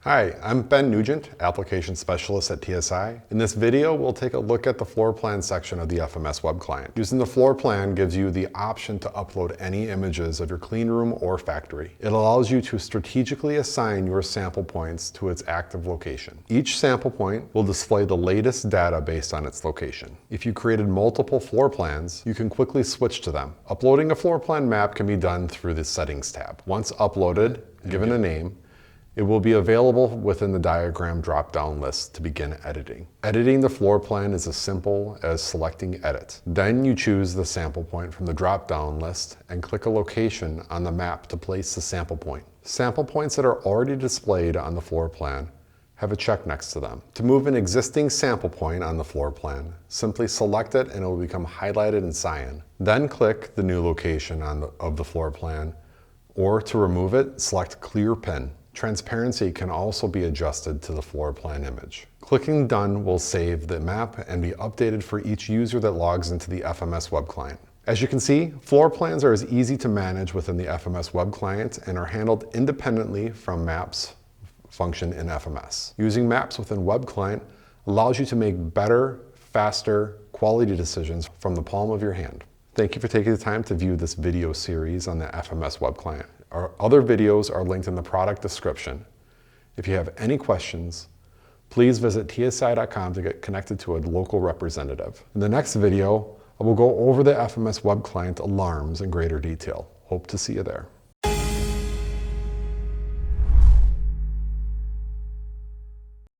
Hi, I'm Ben Nugent, Application Specialist at TSI. In this video, we'll take a look at the floor plan section of the FMS web client. Using the floor plan gives you the option to upload any images of your clean room or factory. It allows you to strategically assign your sample points to its active location. Each sample point will display the latest data based on its location. If you created multiple floor plans, you can quickly switch to them. Uploading a floor plan map can be done through the Settings tab. Once uploaded, given a name, it will be available within the diagram drop-down list to begin editing. Editing the floor plan is as simple as selecting Edit. Then you choose the sample point from the drop-down list and click a location on the map to place the sample point. Sample points that are already displayed on the floor plan have a check next to them. To move an existing sample point on the floor plan, simply select it and it will become highlighted in cyan. Then click the new location of the floor plan, or to remove it, select Clear Pin. Transparency can also be adjusted to the floor plan image. Clicking Done will save the map and be updated for each user that logs into the FMS web client. As you can see, floor plans are as easy to manage within the FMS web client and are handled independently from Maps function in FMS. Using Maps within web client allows you to make better, faster, quality decisions from the palm of your hand. Thank you for taking the time to view this video series on the FMS web client. Our other videos are linked in the product description. If you have any questions, please visit tsi.com to get connected to a local representative. In the next video, I will go over the FMS web client alarms in greater detail. Hope to see you there.